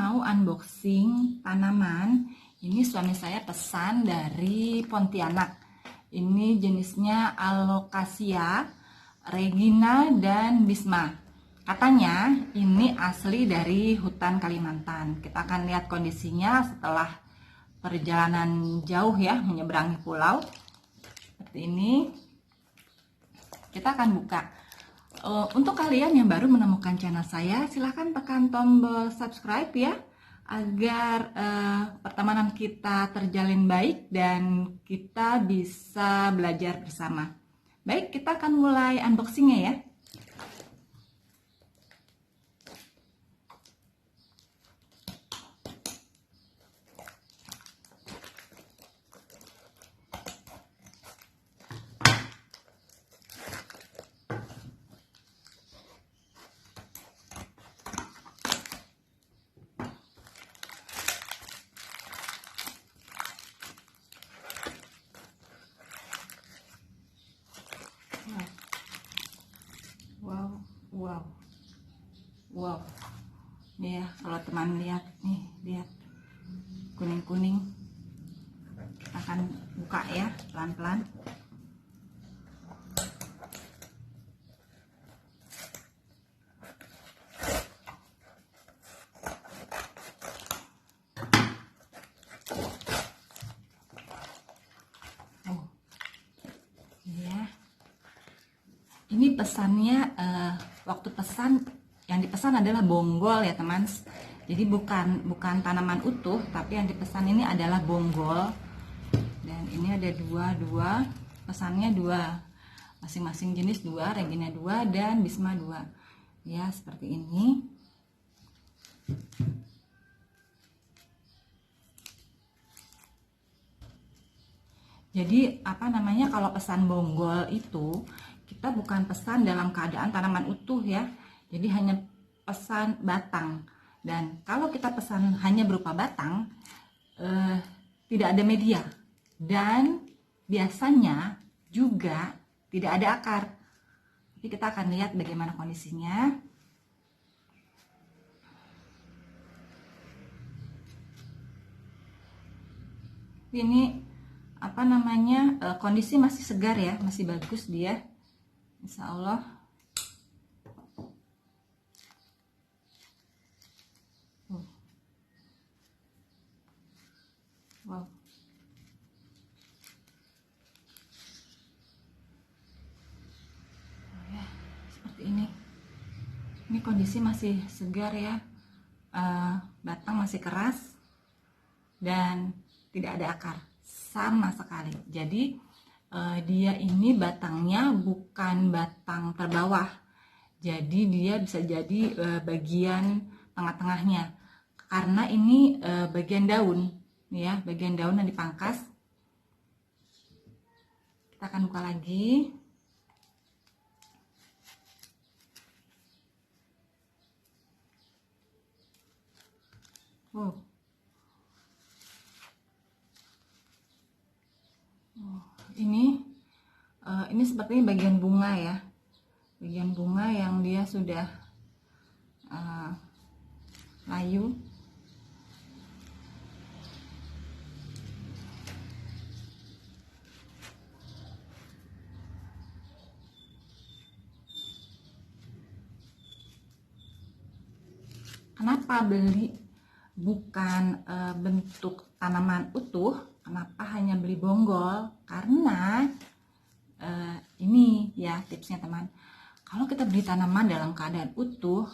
mau unboxing tanaman. Ini suami saya pesan dari Pontianak. Ini jenisnya Alocasia, Regina, dan Bisma. Katanya ini asli dari hutan Kalimantan. Kita akan lihat kondisinya setelah perjalanan jauh ya, menyeberangi pulau. Seperti ini. Kita akan buka. Untuk kalian yang baru menemukan channel saya, silahkan tekan tombol subscribe ya, agar pertemanan kita terjalin baik dan kita bisa belajar bersama. Baik, kita akan mulai unboxingnya ya. Wow. Nih ya, kalau teman lihat nih, lihat kuning-kuning. Kita akan buka ya, pelan-pelan. Ini pesannya, waktu pesan yang dipesan adalah bonggol ya teman. Jadi bukan tanaman utuh, tapi yang dipesan ini adalah bonggol. Dan ini ada dua, pesannya dua, masing-masing jenis dua, Regina 2 dan Bisma 2. Ya, seperti ini. Jadi kalau pesan bonggol itu kita bukan pesan dalam keadaan tanaman utuh ya. Jadi hanya pesan batang. Dan kalau kita pesan hanya berupa batang, tidak ada media. Dan biasanya juga tidak ada akar. Jadi kita akan lihat bagaimana kondisinya. Ini kondisi masih segar ya, masih bagus dia, insya Allah. Wow. Ya, seperti ini. Ini kondisi masih segar ya, batang masih keras dan tidak ada akar sama sekali. Jadi dia ini batangnya bukan batang terbawah, jadi dia bisa jadi bagian tengah-tengahnya, karena ini bagian daun ya, bagian daun yang dipangkas. Kita akan buka lagi. Ini sepertinya bagian bunga ya, bagian bunga yang dia sudah layu. Kenapa beli bukan bentuk tanaman utuh? Kenapa hanya beli bonggol? Karena ini ya tipsnya teman. Kalau kita beli tanaman dalam keadaan utuh,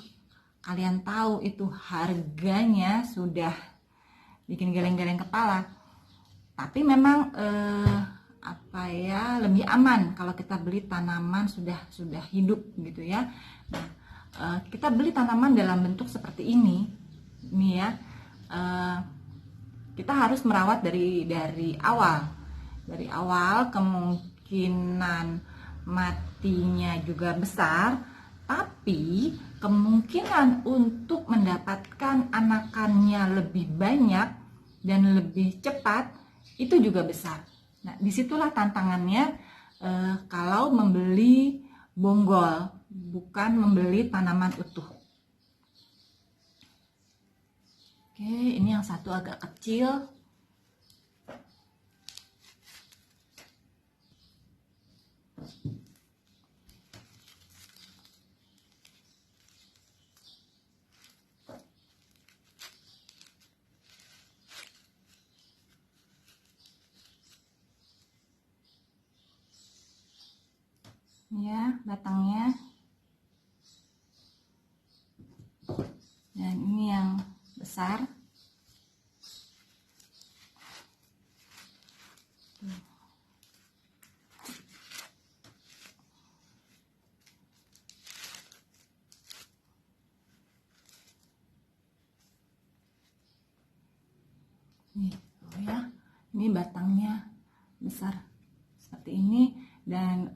kalian tahu itu harganya sudah bikin geleng-geleng kepala. Tapi memang lebih aman kalau kita beli tanaman sudah hidup gitu ya. Nah, kita beli tanaman dalam bentuk seperti ini ya, kita harus merawat dari awal. Kemungkinan matinya juga besar, tapi kemungkinan untuk mendapatkan anakannya lebih banyak dan lebih cepat itu juga besar. Nah, disitulah tantangannya kalau membeli bonggol, bukan membeli tanaman utuh. Oke, ini yang satu agak kecil. Ya, batangnya. Dan ini yang besar. Nih, ya. Ini batangnya besar seperti ini, dan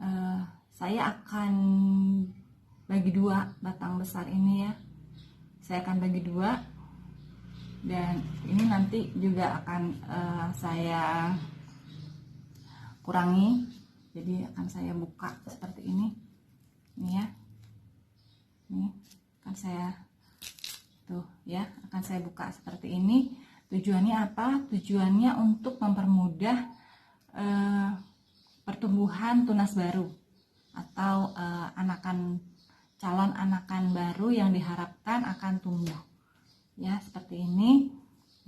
saya akan bagi dua batang besar ini ya. Saya akan bagi dua, dan ini nanti juga akan saya kurangi, jadi akan saya buka seperti ini. Nih ya, nih akan saya tuh ya, akan saya buka seperti ini. Tujuannya apa? Tujuannya untuk mempermudah pertumbuhan tunas baru atau calon anakan baru yang diharapkan akan tumbuh ya, seperti ini.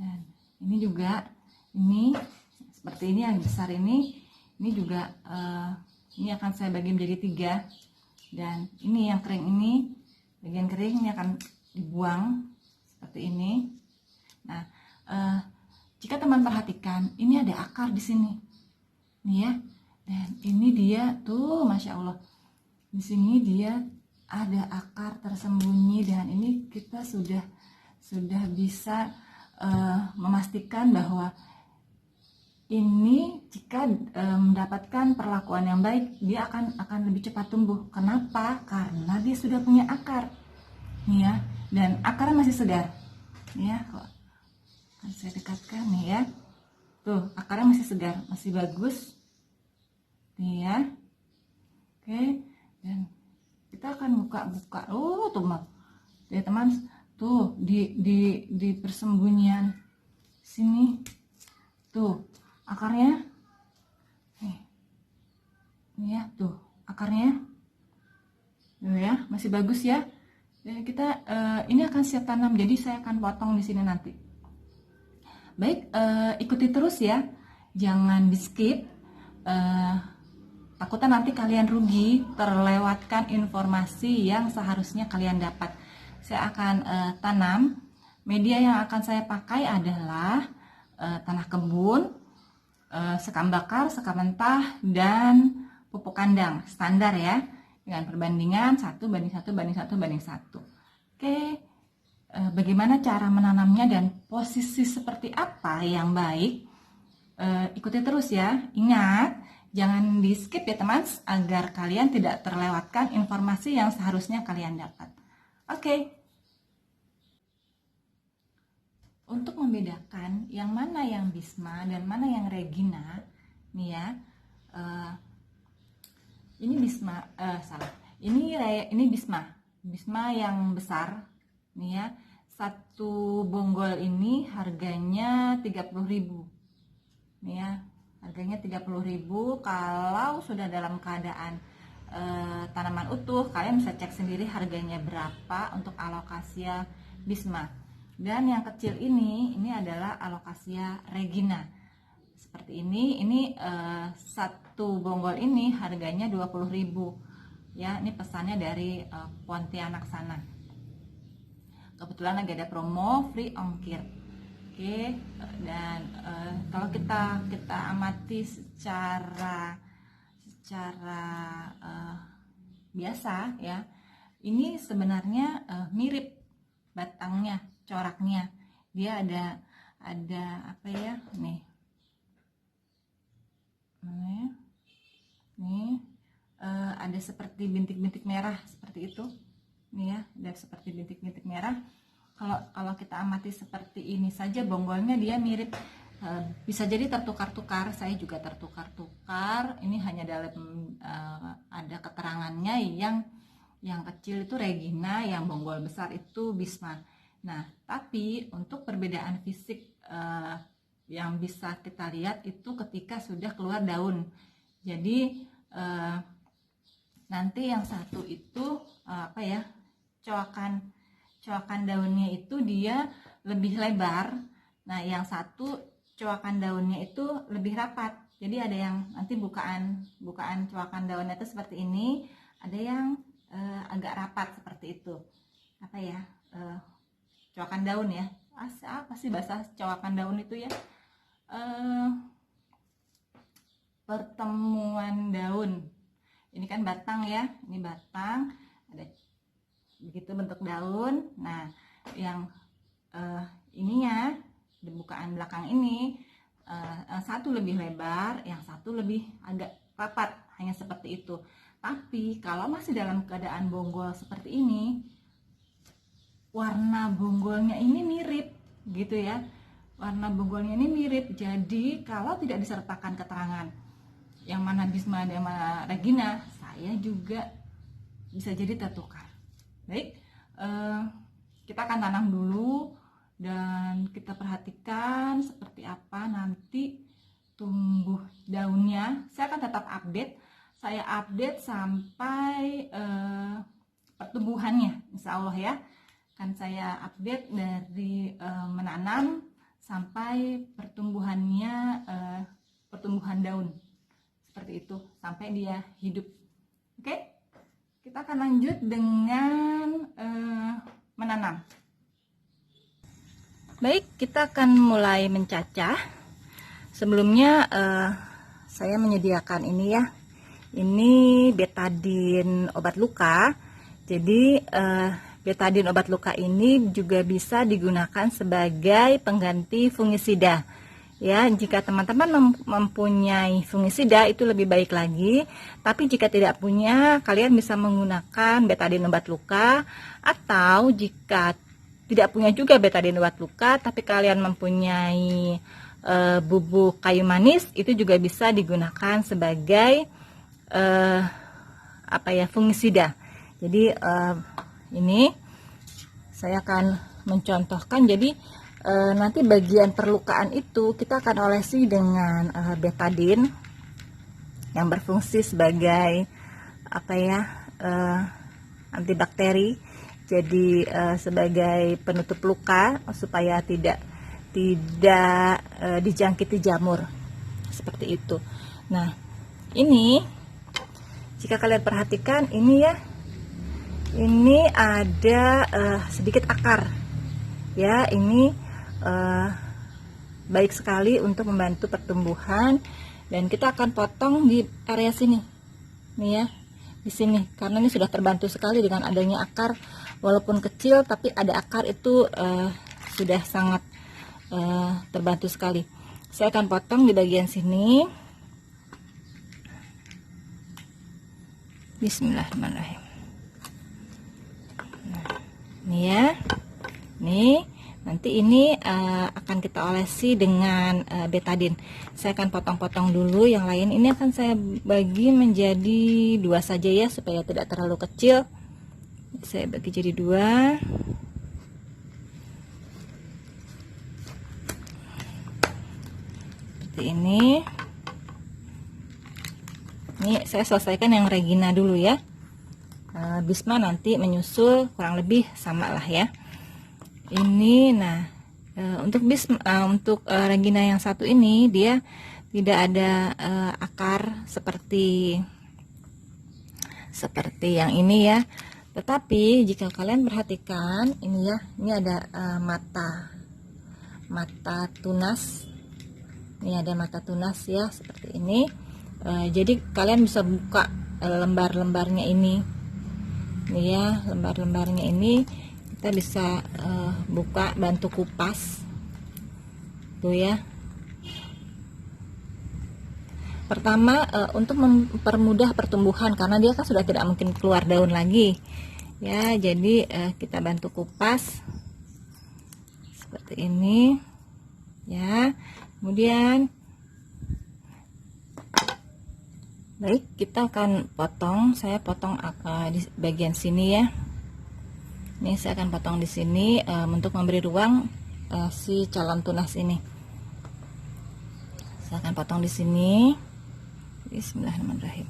Dan ini juga, ini seperti ini yang besar ini juga ini akan saya bagi menjadi 3, dan ini yang kering ini, bagian kering ini akan dibuang seperti ini. Nah, jika teman perhatikan, ini ada akar di sini nih ya, dan ini dia tuh, masya Allah, di sini dia ada akar tersembunyi, dan ini kita sudah bisa memastikan bahwa ini jika mendapatkan perlakuan yang baik, dia akan lebih cepat tumbuh. Kenapa? Karena dia sudah punya akar nih ya, dan akarnya masih segar nih ya. Kok akan saya dekatkan nih ya, tuh akarnya masih segar, masih bagus nih ya. Oke, dan kita akan buka tuh ya teman, tuh di persembunyian sini tuh akarnya nih ya, tuh akarnya tuh ya, masih bagus ya. Dan kita ini akan siap tanam, jadi saya akan potong di sini nanti. Baik, ikuti terus ya, jangan di skip, takutnya nanti kalian rugi, terlewatkan informasi yang seharusnya kalian dapat. Saya akan tanam. Media yang akan saya pakai adalah tanah kebun, sekam bakar, sekam mentah, dan pupuk kandang standar ya, dengan perbandingan 1:1:1:1. Oke, bagaimana cara menanamnya dan posisi seperti apa yang baik, ikuti terus ya. Ingat, jangan di skip ya teman, agar kalian tidak terlewatkan informasi yang seharusnya kalian dapat. Oke. Untuk membedakan yang mana yang Bisma dan mana yang Regina nih ya, ini Bisma, ini Bisma yang besar nih ya. Satu bonggol ini harganya 30.000 nih ya, harganya 30.000. Kalau sudah dalam keadaan tanaman utuh, kalian bisa cek sendiri harganya berapa untuk Alocasia Bisma. Dan yang kecil ini adalah Alocasia Regina seperti ini satu bonggol ini harganya 20.000 ya. Ini pesannya dari Pontianak sana, kebetulan lagi ada promo free ongkir. Oke, dan kalau kita amati secara biasa ya, ini sebenarnya mirip batangnya, coraknya. Dia ada apa ya, nih ada seperti bintik-bintik merah seperti itu nih ya, ada seperti bintik-bintik merah. Kalau kita amati seperti ini saja, bonggolnya dia mirip, bisa jadi tertukar-tukar. Saya juga tertukar-tukar. Ini hanya dalam ada keterangannya, yang kecil itu Regina, yang bonggol besar itu Bisma. Nah, tapi untuk perbedaan fisik yang bisa kita lihat itu ketika sudah keluar daun. Jadi nanti yang satu itu coakan daunnya itu dia lebih lebar. Nah, yang satu coakan daunnya itu lebih rapat. Jadi ada yang nanti bukaan coakan daunnya itu seperti ini, ada yang agak rapat seperti itu. Coakan daun ya. Apa sih bahasa coakan daun itu ya? Pertemuan daun. Ini kan batang ya, ini batang, ada begitu bentuk daun. Nah, yang ininya di bukaan belakang ini satu lebih lebar, yang satu lebih agak rapat, hanya seperti itu. Tapi kalau masih dalam keadaan bonggol seperti ini, warna bonggolnya ini mirip gitu ya. Warna bonggolnya ini mirip. Jadi kalau tidak disertakan keterangan yang mana Bisma dan yang mana Regina, saya juga bisa jadi tertukar. Baik, kita akan tanam dulu dan kita perhatikan seperti apa nanti tumbuh daunnya. Saya akan tetap update. Saya update sampai pertumbuhannya, insya Allah ya. Kan saya update dari menanam sampai pertumbuhannya, pertumbuhan daun seperti itu sampai dia hidup. Oke, kita akan lanjut dengan menanam. Baik, kita akan mulai mencacah. Sebelumnya saya menyediakan ini ya. Ini betadine obat luka. Jadi betadine obat luka ini juga bisa digunakan sebagai pengganti fungisida. Ya, jika teman-teman mempunyai fungisida itu lebih baik lagi. Tapi jika tidak punya, kalian bisa menggunakan betadine obat luka. Atau jika tidak punya juga betadine obat luka, tapi kalian mempunyai bubuk kayu manis, itu juga bisa digunakan sebagai fungisida. Jadi ini saya akan mencontohkan. Jadi nanti bagian perlukaan itu kita akan olesi dengan betadine yang berfungsi sebagai antibakteri. Jadi sebagai penutup luka supaya tidak dijangkiti jamur seperti itu. Nah, ini jika kalian perhatikan ini ya, ini ada sedikit akar ya. Ini baik sekali untuk membantu pertumbuhan, dan kita akan potong di area sini nih ya, di sini, karena ini sudah terbantu sekali dengan adanya akar. Walaupun kecil tapi ada akar itu sudah sangat terbantu sekali. Saya akan potong di bagian sini. Bismillahirrahmanirrahim. Nah, ini ya, nih nanti ini akan kita olesi dengan betadine. Saya akan potong-potong dulu. Yang lain ini akan saya bagi menjadi 2 saja ya, supaya tidak terlalu kecil. Saya bagi jadi 2. Seperti ini. Ini saya selesaikan yang Regina dulu ya. Bisma nanti menyusul, kurang lebih sama lah ya. Ini nah untuk Regina yang satu ini dia tidak ada akar seperti yang ini ya. Tetapi jika kalian perhatikan ini ya, ini ada mata tunas. Ini ada mata tunas ya, seperti ini. Jadi kalian bisa buka lembar-lembarnya ini. Ini ya, lembar-lembarnya ini kita bisa buka, bantu kupas. Tuh ya. Pertama untuk mempermudah pertumbuhan, karena dia kan sudah tidak mungkin keluar daun lagi ya. Jadi kita bantu kupas seperti ini ya. Kemudian baik, kita akan potong. Saya potong di bagian sini ya. Ini saya akan potong di sini untuk memberi ruang si calon tunas ini. Saya akan potong di sini. Bismillahirrahmanirrahim.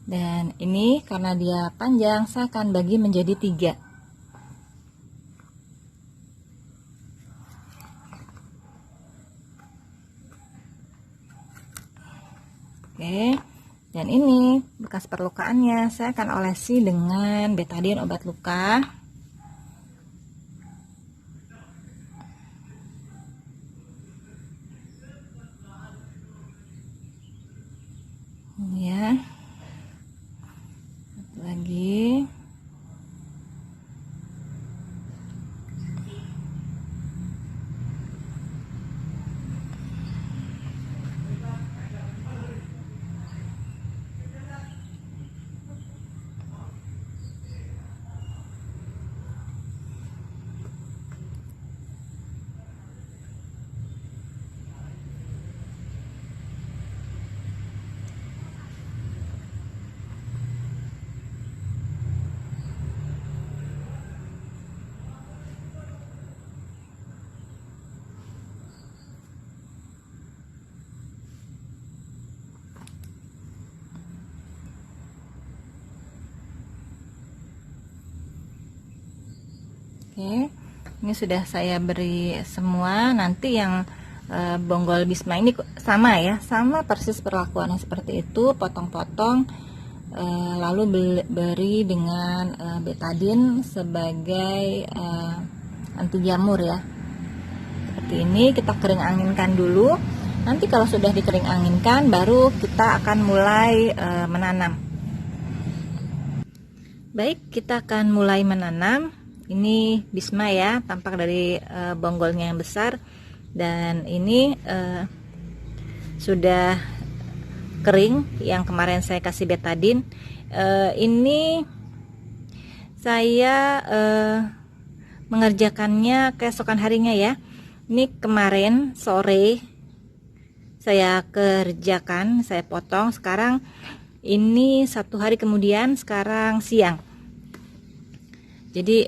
Dan ini karena dia panjang, saya akan bagi menjadi 3. Oke, dan ini bekas perlukaannya saya akan olesi dengan betadine obat luka. Ya, satu lagi. Oke, ini sudah saya beri semua. Nanti yang bonggol Bisma ini sama ya, sama persis perlakuannya seperti itu, potong-potong, lalu beri dengan betadine sebagai anti jamur ya. Seperti ini, kita kering anginkan dulu. Nanti kalau sudah dikering anginkan, baru kita akan mulai menanam. Baik, kita akan mulai menanam. Ini Bisma ya, tampak dari bonggolnya yang besar, dan ini sudah kering yang kemarin saya kasih betadine. Ini saya mengerjakannya keesokan harinya ya. Ini kemarin sore saya kerjakan, saya potong. Sekarang ini 1 hari kemudian, sekarang siang. Jadi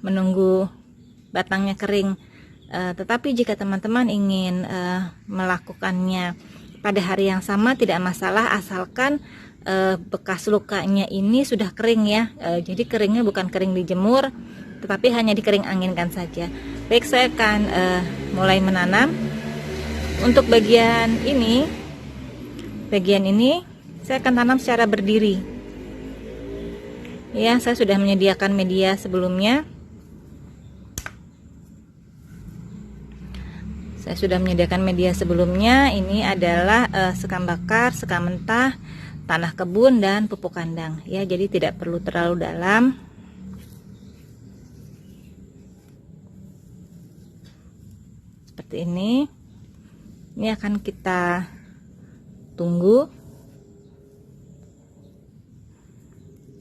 menunggu batangnya kering. Tetapi jika teman-teman ingin melakukannya pada hari yang sama tidak masalah, asalkan bekas lukanya ini sudah kering ya. Jadi keringnya bukan kering dijemur, tetapi hanya dikering anginkan saja. Baik, saya akan mulai menanam. Untuk bagian ini saya akan tanam secara berdiri. Ya, saya sudah menyediakan media sebelumnya. Ini adalah sekam bakar, sekam mentah, tanah kebun, dan pupuk kandang. Ya, jadi tidak perlu terlalu dalam. Seperti ini. Ini akan kita tunggu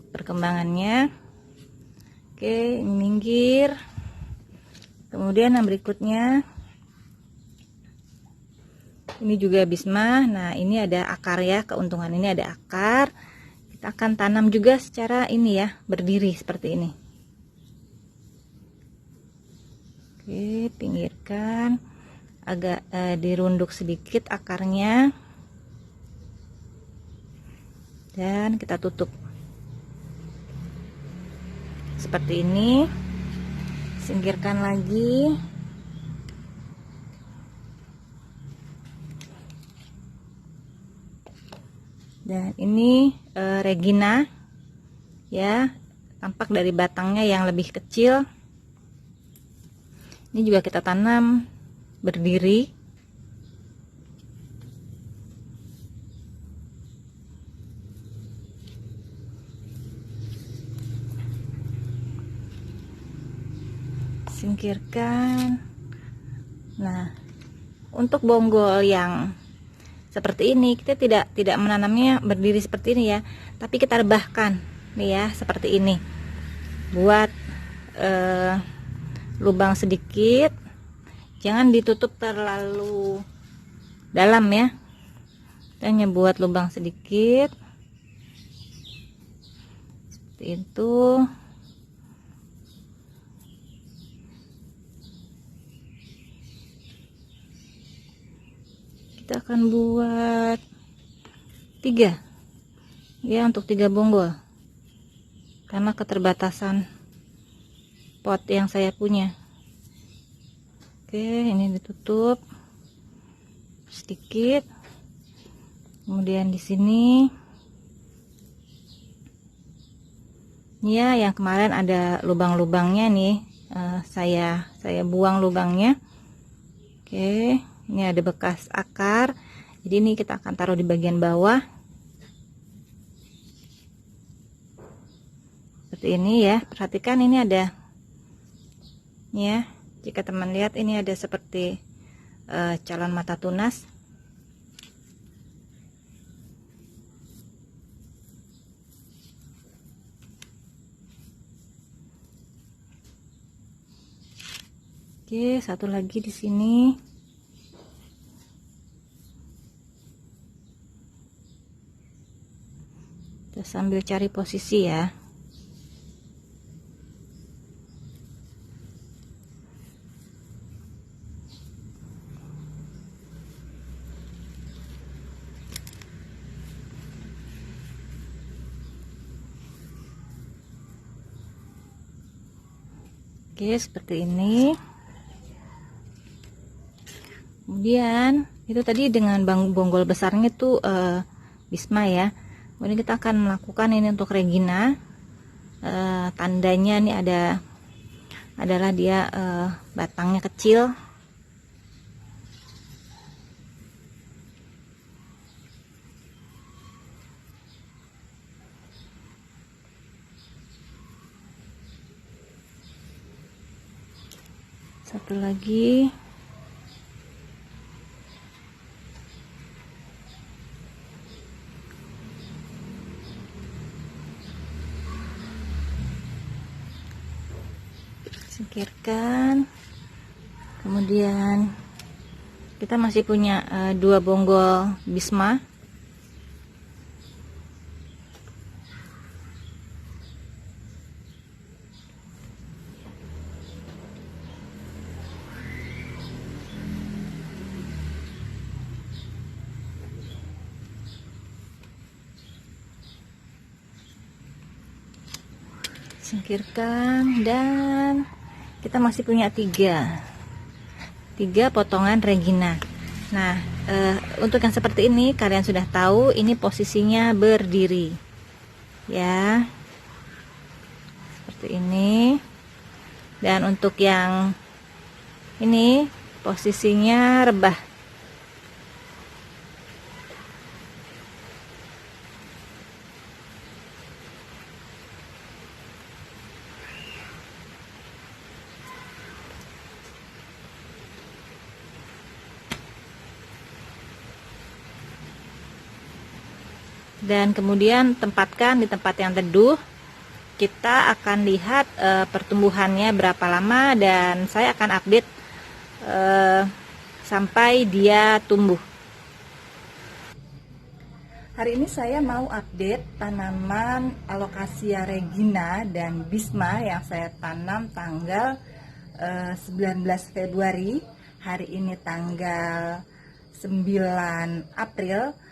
perkembangannya. Oke, ini minggir. Kemudian yang berikutnya ini juga Bisma. Nah, ini ada akar ya, keuntungan ini ada akar. Kita akan tanam juga secara ini ya, berdiri seperti ini. Oke, pinggirkan, agak dirunduk sedikit akarnya, dan kita tutup seperti ini. Singkirkan lagi. Dan ini Regina ya, tampak dari batangnya yang lebih kecil. Ini juga kita tanam berdiri. Singkirkan. Nah, untuk bonggol yang seperti ini kita tidak menanamnya berdiri seperti ini ya, tapi kita rebahkan nih ya, seperti ini. Buat lubang sedikit, jangan ditutup terlalu dalam ya. Kita hanya buat lubang sedikit seperti itu. kita akan buat 3 ya, untuk 3 bonggol karena keterbatasan pot yang saya punya. Oke, ini ditutup sedikit, kemudian di sini ya, yang kemarin ada lubang-lubangnya nih, saya buang lubangnya. Oke, ini ada bekas akar, jadi ini kita akan taruh di bagian bawah seperti ini ya. Perhatikan ini ada ya, jika teman lihat ini ada seperti calon mata tunas. Oke, satu lagi di sini. Kita sambil cari posisi ya. Oke, seperti ini. Kemudian itu tadi dengan bonggol besarnya tuh Bisma ya. Kemudian kita akan melakukan ini untuk Regina. Tandanya nih adalah dia batangnya kecil. Satu lagi. Singkirkan. Kemudian kita masih punya 2 bonggol Bisma. Singkirkan, dan kita masih punya 3 potongan Regina. Nah, untuk yang seperti ini kalian sudah tahu ini posisinya berdiri ya, seperti ini. Dan untuk yang ini posisinya rebah. Dan kemudian tempatkan di tempat yang teduh. Kita akan lihat pertumbuhannya berapa lama, dan saya akan update sampai dia tumbuh. Hari ini saya mau update tanaman Alocasia Regina dan Bisma yang saya tanam tanggal 19 Februari. Hari ini tanggal 9 April.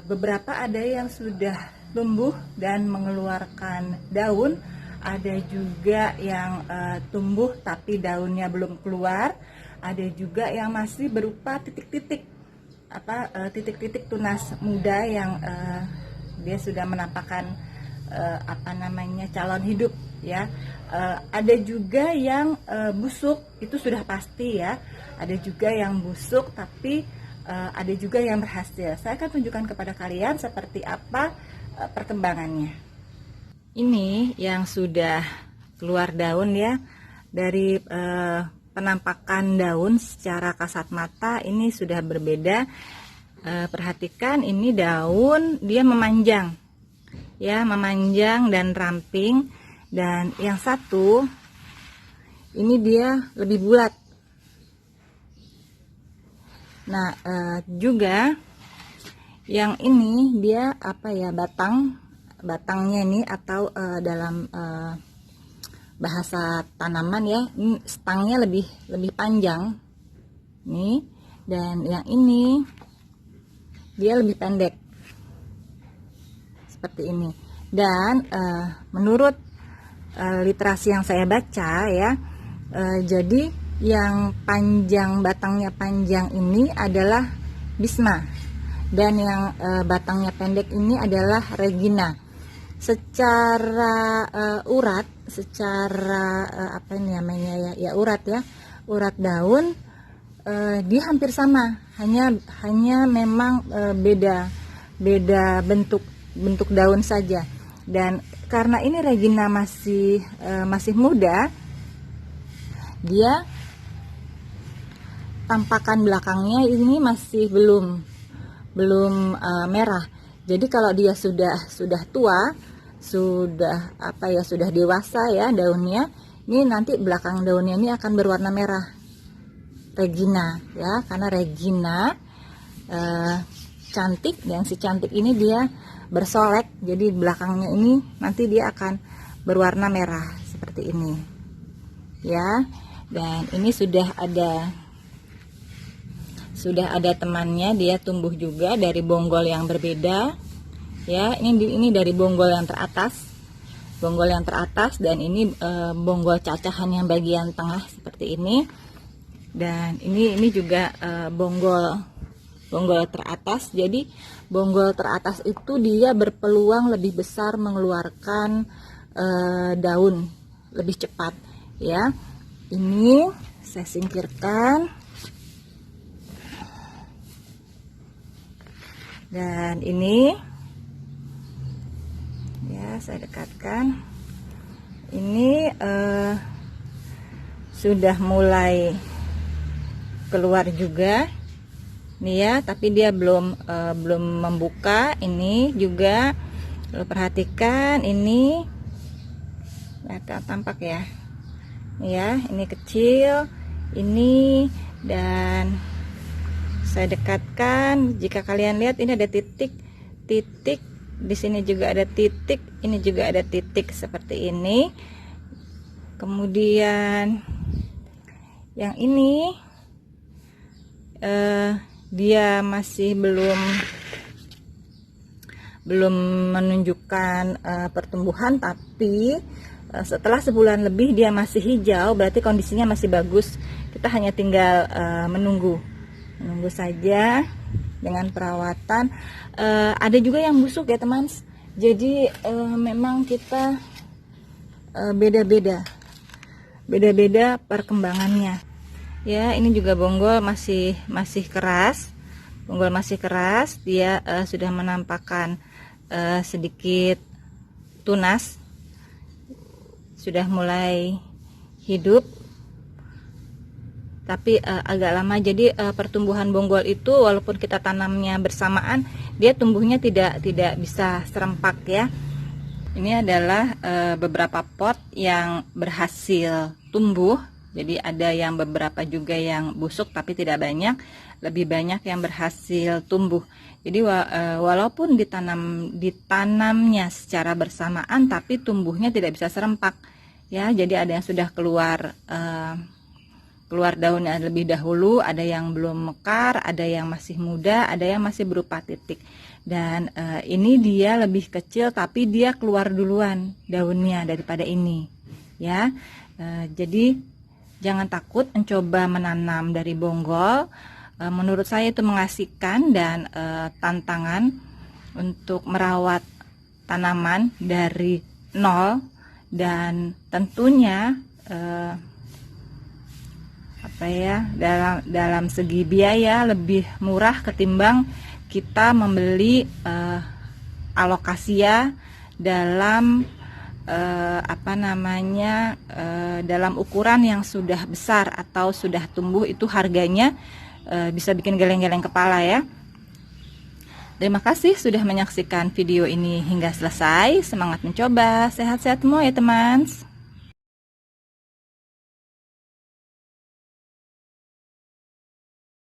Beberapa ada yang sudah tumbuh dan mengeluarkan daun, ada juga yang tumbuh tapi daunnya belum keluar, ada juga yang masih berupa titik-titik tunas muda yang dia sudah menampakkan calon hidup ya. Ada juga yang busuk, itu sudah pasti ya. Ada juga yang busuk tapi ada juga yang berhasil. Saya akan tunjukkan kepada kalian seperti apa perkembangannya. Ini yang sudah keluar daun ya. Dari penampakan daun secara kasat mata ini sudah berbeda. Perhatikan ini daun dia memanjang ya, memanjang dan ramping. Dan yang satu ini dia lebih bulat. Nah, juga yang ini dia batangnya ini, atau dalam bahasa tanaman ya, ini stangnya lebih panjang nih. Dan yang ini dia lebih pendek seperti ini. Dan menurut literasi yang saya baca ya, jadi yang panjang, batangnya panjang ini adalah Bisma, dan yang batangnya pendek ini adalah Regina. Secara urat, secara apa ini namanya ya, urat ya, urat daun dia hampir sama, hanya memang beda bentuk daun saja. Dan karena ini Regina masih muda, dia tampakan belakangnya ini masih belum merah. Jadi kalau dia sudah tua, sudah dewasa ya daunnya, ini nanti belakang daunnya ini akan berwarna merah. Regina ya, karena Regina cantik, dan si cantik ini dia bersolek, jadi belakangnya ini nanti dia akan berwarna merah seperti ini ya. Dan ini sudah ada temannya, dia tumbuh juga dari bonggol yang berbeda ya. Ini dari bonggol yang teratas, dan ini bonggol cacahan yang bagian tengah seperti ini. Dan ini juga bonggol teratas. Jadi bonggol teratas itu dia berpeluang lebih besar mengeluarkan daun lebih cepat ya. Ini saya singkirkan, dan ini ya saya dekatkan. Ini sudah mulai keluar juga nih ya, tapi dia belum membuka. Ini juga lo perhatikan, ini tampak ya, ini kecil ini. Dan saya dekatkan, jika kalian lihat ini ada titik, di sini juga ada titik, ini juga ada titik seperti ini. Kemudian yang ini dia masih belum menunjukkan pertumbuhan, tapi setelah sebulan lebih dia masih hijau, berarti kondisinya masih bagus. Kita hanya tinggal menunggu saja dengan perawatan. Ada juga yang busuk ya teman, jadi memang kita beda-beda perkembangannya ya. Ini juga bonggol masih keras, dia sudah menampakkan sedikit tunas, sudah mulai hidup, tapi agak lama. Jadi pertumbuhan bonggol itu walaupun kita tanamnya bersamaan, dia tumbuhnya tidak bisa serempak ya. Ini adalah beberapa pot yang berhasil tumbuh. Jadi ada yang beberapa juga yang busuk, tapi tidak banyak. Lebih banyak yang berhasil tumbuh. Jadi walaupun ditanamnya secara bersamaan, tapi tumbuhnya tidak bisa serempak ya. Jadi ada yang sudah keluar daunnya lebih dahulu, ada yang belum mekar, ada yang masih muda, ada yang masih berupa titik. Dan ini dia lebih kecil, tapi dia keluar duluan daunnya daripada ini ya. Jadi jangan takut mencoba menanam dari bonggol. Menurut saya itu mengasihkan dan tantangan untuk merawat tanaman dari nol, dan tentunya dalam segi biaya lebih murah ketimbang kita membeli alokasia dalam dalam ukuran yang sudah besar atau sudah tumbuh. Itu harganya bisa bikin geleng-geleng kepala ya. Terima kasih sudah menyaksikan video ini hingga selesai. Semangat mencoba, sehat-sehat semua ya teman.